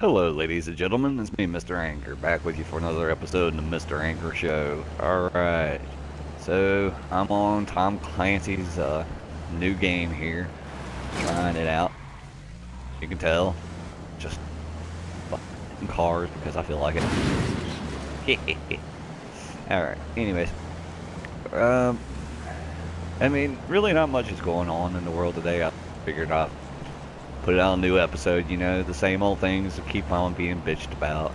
Hello, ladies and gentlemen. It's me, Mr. Anchor, back with you for another episode of the Mr. Anchor Show. Alright, so I'm on Tom Clancy's new game here, trying it out. You can tell, just fucking cars because I feel like it. Alright, anyways, um, I mean, really not much is going on in the world today. I figured I'd put out a new episode, the same old things that keep on being bitched about,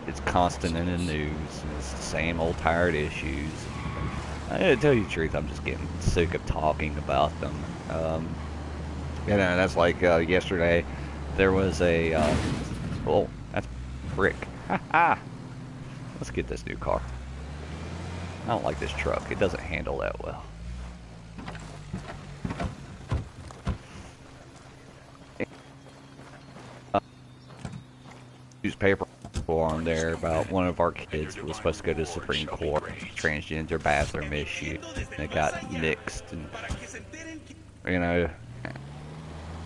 it's constant in the news, and it's the same old tired issues. To tell you the truth, I'm just getting sick of talking about them. That's like yesterday, there was oh, that's brick. Ha ha! Let's get this new car. I don't like this truck, it doesn't handle that well. Newspaper on there about one of our kids who was supposed to go to the Supreme Court, transgender bathroom issue, and it got nixed, and you know,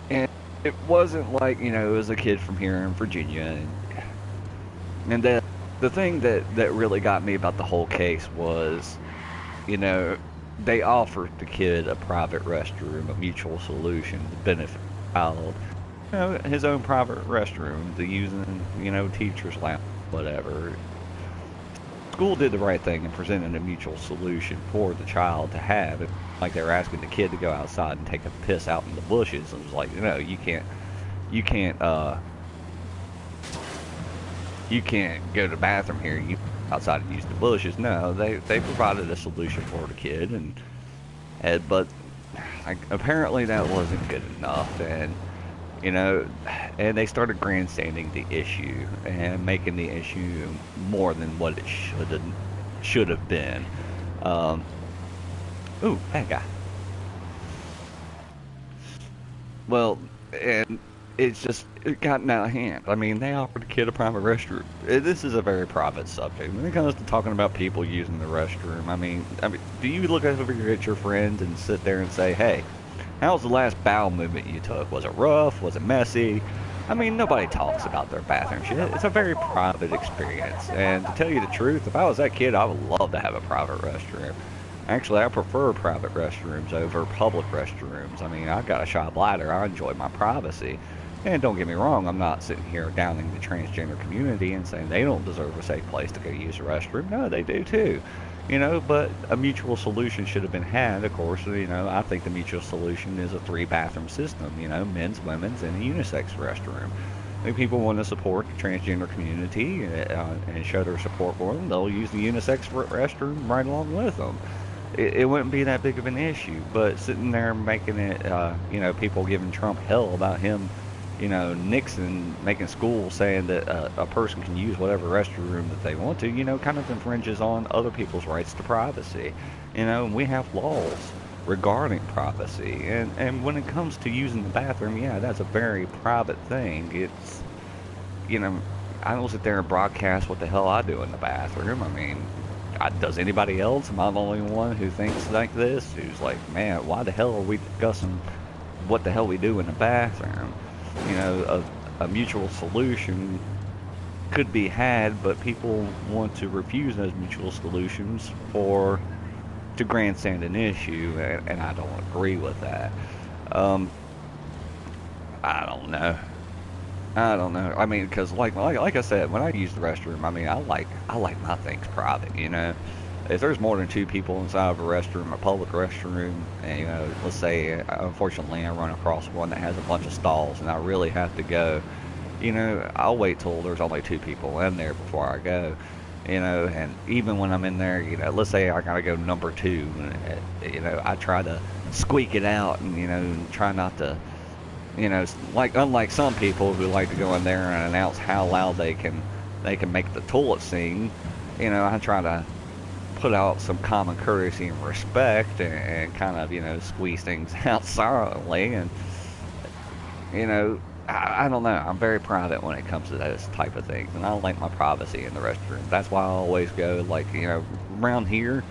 and it wasn't like it was a kid from here in Virginia, and the thing that really got me about the whole case was, they offered the kid a private restroom, a mutual solution to benefit the child, his own private restroom to use in, teacher's lounge, whatever. School did the right thing and presented a mutual solution for the child to have. It, like they were asking the kid to go outside and take a piss out in the bushes. It was like, you can't go to the bathroom here. You outside and use the bushes. No, they provided a solution for the kid, but like, apparently that wasn't good enough, and they started grandstanding the issue and making the issue more than what it should have been. Ooh, bad guy. Well, and it gotten out of hand. I mean, they offered the kid a private restroom. This is a very private subject. When it comes to talking about people using the restroom, I mean, do you look over here at your friends and sit there and say, hey, how was the last bowel movement you took? Was it rough? Was it messy? I mean, nobody talks about their bathroom shit. It's a very private experience. And to tell you the truth, if I was that kid, I would love to have a private restroom. Actually, I prefer private restrooms over public restrooms. I mean, I've got a shy bladder. I enjoy my privacy. And don't get me wrong, I'm not sitting here downing the transgender community and saying they don't deserve a safe place to go use a restroom. No, they do too. But a mutual solution should have been had. Of course, I think the mutual solution is a 3-bathroom system, men's, women's, and a unisex restroom. If people want to support the transgender community and show their support for them, they'll use the unisex restroom right along with them. It wouldn't be that big of an issue, but sitting there making it, people giving Trump hell about him, Nixon making schools saying that a person can use whatever restroom that they want to, kind of infringes on other people's rights to privacy. And we have laws regarding privacy. And when it comes to using the bathroom, yeah, that's a very private thing. It's, I don't sit there and broadcast what the hell I do in the bathroom. I mean, does anybody else? Am I the only one who thinks like this? Who's like, man, why the hell are we discussing what the hell we do in the bathroom? A mutual solution could be had, but people want to refuse those mutual solutions to grandstand an issue, and I don't agree with that. I don't know. I don't know. I mean, because like I said, when I use the restroom, I mean, I like my things private. If there's more than 2 people inside of a restroom, a public restroom, and let's say, unfortunately, I run across one that has a bunch of stalls, and I really have to go, I'll wait till there's only 2 people in there before I go, and even when I'm in there, let's say I gotta go number 2, I try to squeak it out, and try not to, unlike some people who like to go in there and announce how loud they can make the toilet sing, I try to put out some common courtesy and respect, and kind of squeeze things out silently, and I don't know, I'm very private when it comes to those type of things, and I like my privacy in the restroom. That's why I always go, like, around here,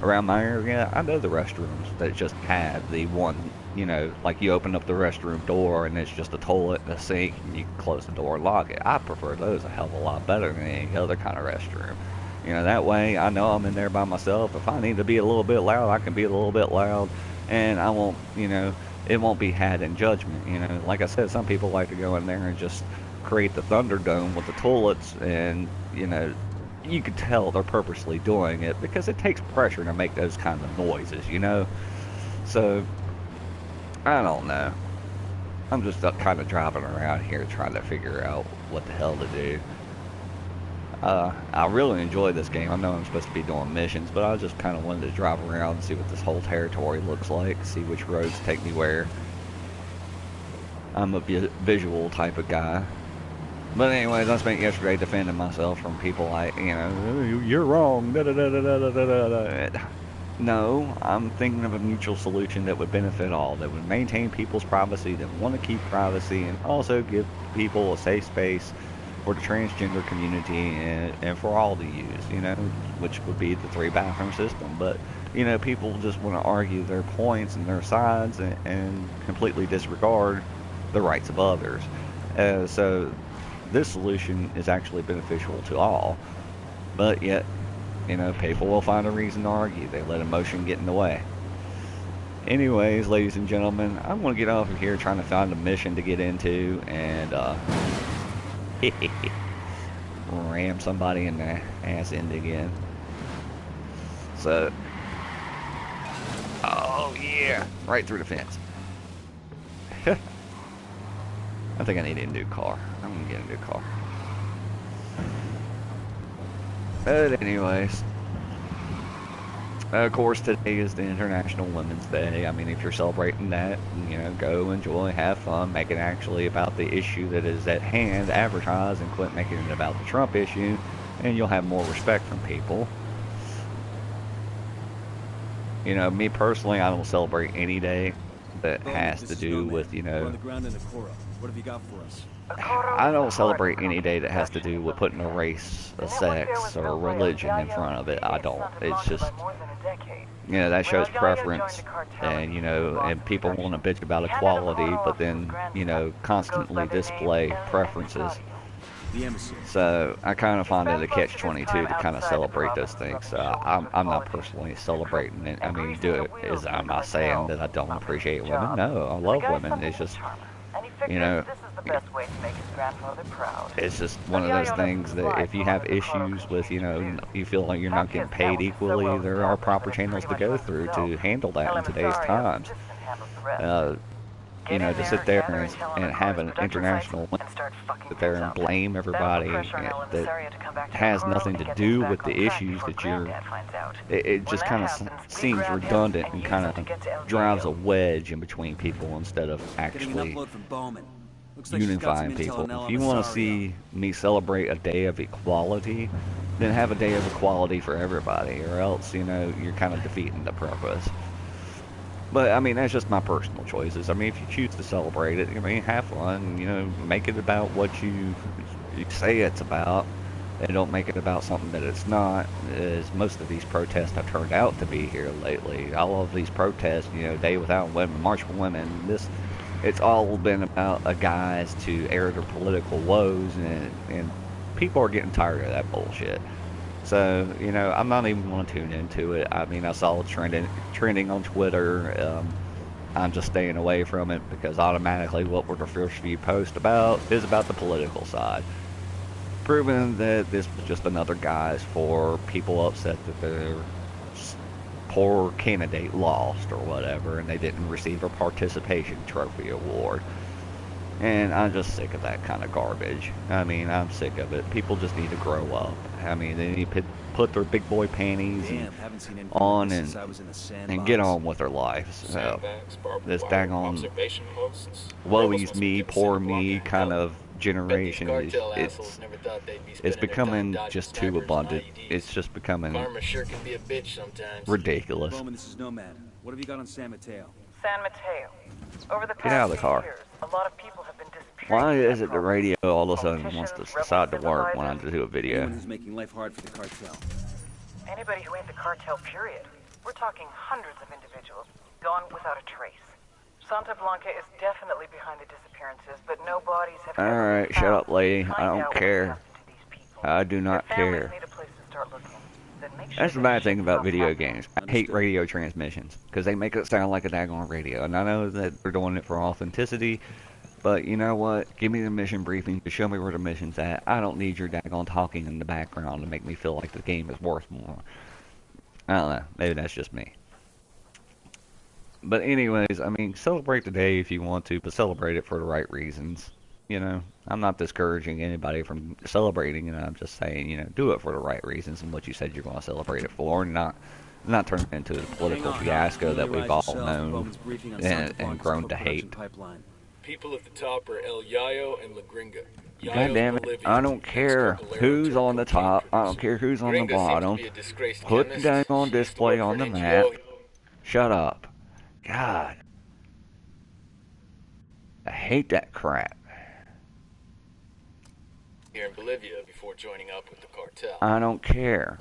around my area, I know the restrooms that just have the one you know, like you open up the restroom door and it's just a toilet and a sink and you can close the door and lock it. I prefer those a hell of a lot better than any other kind of restroom. You know, that way I know I'm in there by myself. If I need to be a little bit loud, I can be a little bit loud, and I won't, you know, it won't be had in judgment. You know, like I said, some people like to go in there and just create the Thunderdome with the toilets, and, you know, you could tell they're purposely doing it because it takes pressure to make those kind of noises, you know? So, I don't know. I'm just kind of driving around here trying to figure out what the hell to do. I really enjoy this game. I know I'm supposed to be doing missions, but I just kind of wanted to drive around and see what this whole territory looks like, see which roads take me where. I'm a visual type of guy. But anyways, I spent yesterday defending myself from people like, you know, you're wrong, da da da da da da da da. No, I'm thinking of a mutual solution that would benefit all, that would maintain people's privacy, that want to keep privacy, and also give people a safe space for the transgender community and for all to use, you know, which would be the 3-bathroom system. But, you know, people just want to argue their points and their sides and completely disregard the rights of others. So this solution is actually beneficial to all, but yet, you know, people will find a reason to argue. They let emotion get in the way. Anyways, ladies and gentlemen, I'm going to get off of here trying to find a mission to get into and ram somebody in the ass end again. So, oh yeah, right through the fence. I think I need a new car. I'm gonna get a new car. But anyways, of course today is the International Women's Day. I mean, if you're celebrating that, you know, go enjoy, have fun, make it actually about the issue that is at hand, advertise, and quit making it about the Trump issue, and you'll have more respect from people. You know, me personally, I don't celebrate any day that has to do with, you know, what have you got for us? I don't celebrate any day that has to do with putting a race, a sex, or a religion in front of it. I don't. It's just, you know, that shows preference, and, you know, and people want to bitch about equality, but then, you know, constantly display preferences. So I kind of find it a catch-22 to kind of celebrate those things. So I'm not personally celebrating it. I mean, am I saying that I don't appreciate women? No, I love women. It's just, you know, it's just one of those things that if you have issues with, you know, you feel like you're not getting paid equally, there are proper channels to go through to handle that in today's times. You know, to sit there and have an international sit there and blame everybody that has nothing to do with the issues that it just kind of seems redundant and kind of drives a wedge in between people instead of actually unifying people. If you want to see me celebrate a day of equality, then have a day of equality for everybody, or else, you know, you're kind of defeating the purpose. But, I mean, that's just my personal choices. I mean, if you choose to celebrate it, I mean, have fun, you know, make it about what you say it's about, and don't make it about something that it's not, as most of these protests have turned out to be here lately. All of these protests, you know, Day Without Women, March for Women, it's all been about a guise to air their political woes, and people are getting tired of that bullshit. So, you know, I'm not even going to tune into it. I mean, I saw it trending on Twitter. I'm just staying away from it because automatically what were the first few posts about is about the political side. Proving that this was just another guise for people upset that their poor candidate lost or whatever and they didn't receive a participation trophy award. And I'm just sick of that kind of garbage. I mean, I'm sick of it. People just need to grow up. I mean, they need to put their big boy panties on and get on with their lives. So, this daggone woe is me, poor me kind of generation, it's becoming just too abundant. It's just becoming ridiculous. This is Nomad. What have you got on San Mateo? San Mateo. Over the Get out of the past car. few years, a lot of people have been disappearing. Why is it the radio all of a sudden wants to decide to work when I do a video? Anyone who's making life hard for the cartel. Anybody who ain't the cartel, period. We're talking hundreds of individuals gone without a trace. Santa Blanca is definitely behind the disappearances, but no bodies have ever been Alright, shut found. up, lady. Find I don't out what care. happened to these people. I do not Their families care. need a place to start looking. Then make sure That's the this bad shit thing about stops video happening. games. I hate radio transmissions because they make it sound like a daggone radio. And I know that they're doing it for authenticity, but you know what? Give me the mission briefing to show me where the mission's at. I don't need your daggone talking in the background to make me feel like the game is worth more. I don't know. Maybe that's just me. But anyways, I mean, celebrate the day if you want to, but celebrate it for the right reasons. You know, I'm not discouraging anybody from celebrating it. I'm just saying, you know, do it for the right reasons and what you said you're going to celebrate it for, and not turn it into the political fiasco that we've all known and grown to hate. People at the top are El Yayo and La Gringa. God damn it, I don't care who's on the top, I don't care who's on the bottom. Put the daggone display on the map. Shut up. God. I hate that crap. Here in Bolivia before joining up with the cartel. I don't care.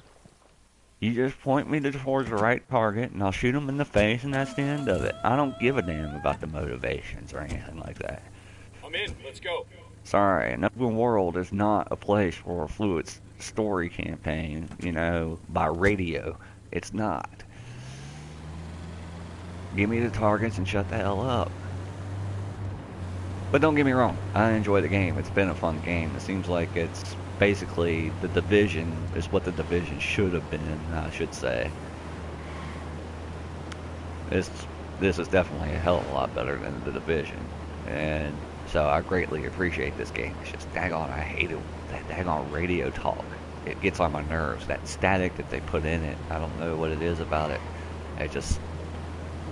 You just point me towards the right target and I'll shoot them in the face and that's the end of it. I don't give a damn about the motivations or anything like that. I'm in, let's go. Sorry, an open world is not a place for a fluid story campaign, you know, by radio. It's not. Give me the targets and shut the hell up. But don't get me wrong, I enjoy the game. It's been a fun game. It seems like it's basically the Division is what the Division should have been, I should say. This is definitely a hell of a lot better than the Division. And so I greatly appreciate this game. It's just daggone, I hate it. That daggone radio talk. It gets on my nerves. That static that they put in it, I don't know what it is about it. It just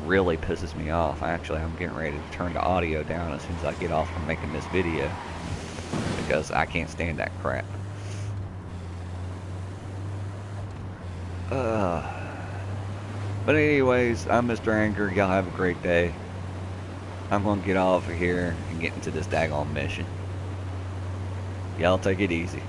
really pisses me off. Actually, I'm getting ready to turn the audio down as soon as I get off from making this video because I can't stand that crap. But anyways, I'm Mr. Anger. Y'all have a great day. I'm gonna get off of here and get into this daggone mission. Y'all take it easy.